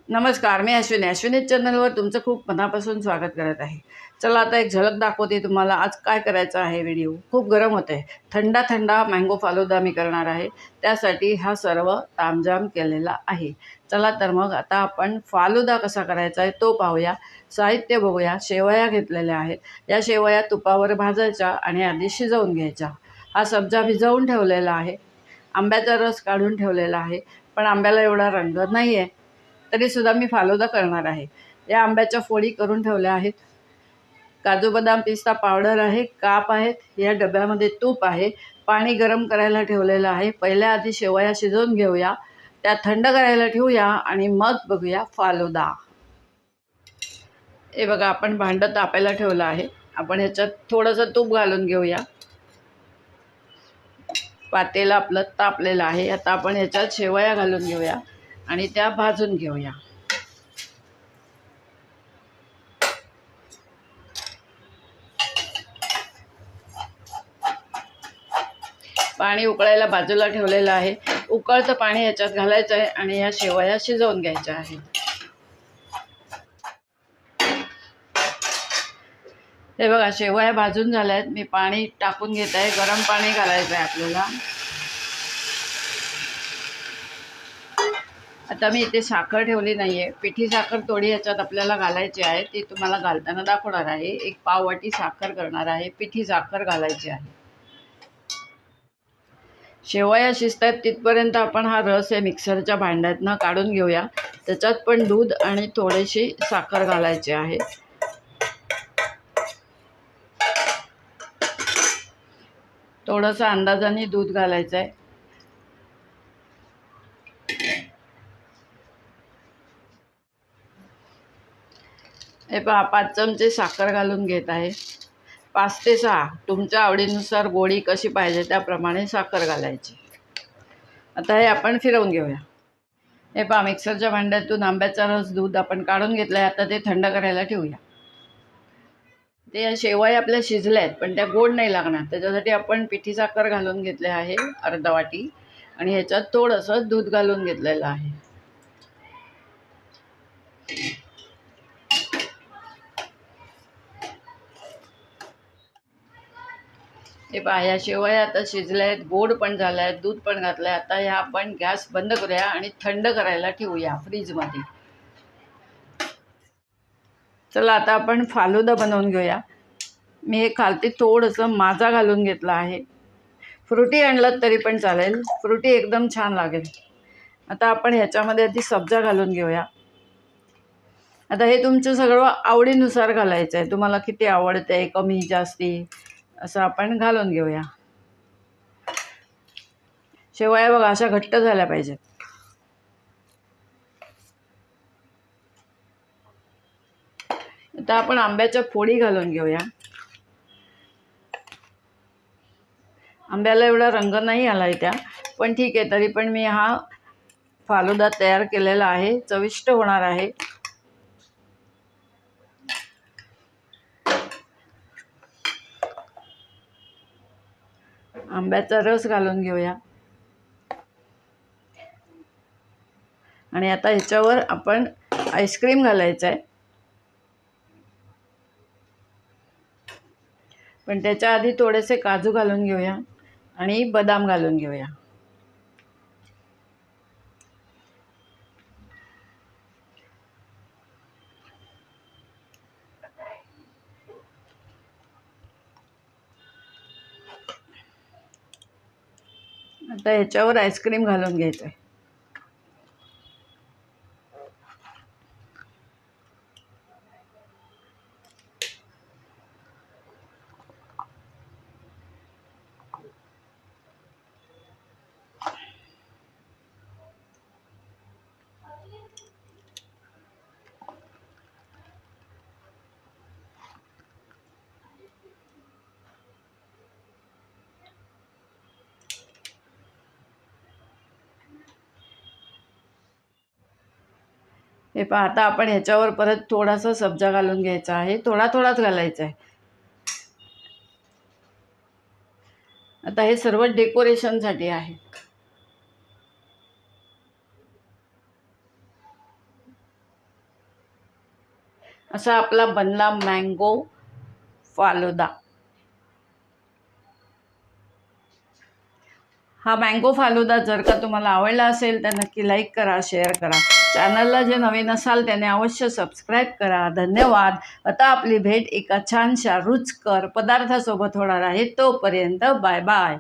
नमस्कार, मी अश्विनी चॅनलवर तुमचं खूप मनापासून स्वागत करत आहे. चला आता एक झलक दाखवते तुम्हाला. आज काय करायचं आहे. व्हिडिओ खूप गरम होत आहे. थंडा थंडा मँगो फालुदा मी करणार आहे. त्यासाठी हा सर्व तामझाम केलेला आहे. चला तर मग आता आपण फालुदा कसा करायचा आहे तो पाहूया. साहित्य बघूया. शेवया घेतलेल्या आहेत. या शेवया तुपावर भाजायच्या आणि आधी शिजवून घ्यायच्या. हा सब्जा भिजवून ठेवलेला आहे. आंब्याचा रस काढून ठेवलेला आहे, पण आंब्याला एवढा रंग नाही आहे, तरीसुद्धा मी फालुदा करणार आहे. या आंब्याच्या फोडी करून ठेवल्या आहेत. काजू बदाम पिस्ता पावडर आहे, काप आहेत. या डब्यामध्ये तूप आहे. पाणी गरम करायला ठेवलेलं आहे. पहिल्या आधी शेवया शिजवून घेऊया, त्या थंड करायला ठेवूया आणि मग बघूया फालुदा. हे बघा, आपण भांडं तापायला ठेवलं आहे. आपण ह्याच्यात थोडंसं तूप घालून घेऊया. पातेलं आपलं तापलेलं आहे. आता आपण ह्याच्यात शेवया घालून घेऊया आणि त्या भाजून घेऊया. पाणी उकळायला बाजूला ठेवलेलं आहे. उकळतं पाणी ह्याच्यात घालायचं आहे आणि या शेवया शिजवून घ्यायच्या आहेत. हे बघा, शेवया भाजून झाल्या आहेत. मी पाणी टाकून घेत आहे. गरम पाणी घालायचं आहे आपल्याला. आता मी इथे साखर ठेवली नाही आहे. पिठी साखर थोडी ह्याच्यात आपल्याला घालायची आहे. ती तुम्हाला घालताना दाखवणार आहे. एक पाववाटी साखर करणार आहे. पिठी साखर घालायची आहे. शेवया शिजतात तिथपर्यंत आपण हा रस आहे मिक्सरच्या भांड्यातनं काढून घेऊया. त्याच्यात पण दूध आणि थोडीशी साखर घालायची आहे. थोडंसं अंदाजाने दूध घालायचं आहे. हे पहा, 5 चमचे साखर घालून घेत आहे. 5 ते 6 तुमच्या आवडीनुसार गोडी कशी पाहिजे त्याप्रमाणे साखर घालायची. आता हे आपण फिरवून घेऊया. हे पहा, मिक्सरच्या भांड्यातून आंब्याचा रस दूध आपण काढून घेतला आहे. आता ते थंड करायला ठेवूया. ते शेवया आपल्या शिजल्या आहेत, पण त्या गोड नाही लागणार. त्याच्यासाठी आपण पिठी साखर घालून घेतले आहे अर्धा वाटी आणि ह्याच्यात थोडंसं दूध घालून घेतलेलं आहे. हे पहा, या शेवया आता शिजल्या आहेत, गोड पण झाल्या आहेत, दूध पण घातलं आहे. आता ह्या आपण गॅस बंद करूया आणि थंड करायला ठेवूया फ्रीजमध्ये. चला आता आपण फालुदा बनवून घेऊया. मी हे खालती थोडंसं माझा घालून घेतला आहे. फ्रुटी आणलं तरी पण चालेल, फ्रुटी एकदम छान लागेल. आता आपण ह्याच्यामध्ये आधी सब्जा घालून घेऊया. आता हे तुमचं सगळं आवडीनुसार घालायचं आहे. तुम्हाला किती आवडते, कमी जास्ती असं आपण घालून घेऊया. शेवया बघा अशा घट्ट झाल्या पाहिजेत. आता आपण आंब्याच्या फोडी घालून घेऊया. आंब्याला एवढा रंग नाही आला आहे त्या, पण ठीक आहे. तरी पण मी हा फालुदा तयार केलेला आहे. चविष्ट होणार आहे. आंब्याचा रस घालून घेऊया आणि आता ह्याच्यावर आपण आईस्क्रीम घालायचं आहे. पण त्याच्या आधी थोडेसे काजू घालून घेऊया आणि बदाम घालून घेऊया. आता ह्याच्यावर आईस्क्रीम घालून घ्यायचं आहे. हे पहा, आता आपण ह्याच्यावर परत थोडासा सब्जा घालून घ्यायचा आहे. थोडा थोडाच घालायचा आहे. आता हे सर्व डेकोरेशनसाठी आहे. असा आपला बनला मँगो फालुदा। हा मँगो फालुदा जर का तुम्हाला आवडला असेल तर नक्की लाईक करा, शेअर करा। चॅनलला जे नवीन असाल त्याने अवश्य सबस्क्राईब करा। धन्यवाद। आता आपली भेट एका छानशा रुचकर पदार्थासोबत होणार आहे। तोपर्यंत बाय बाय।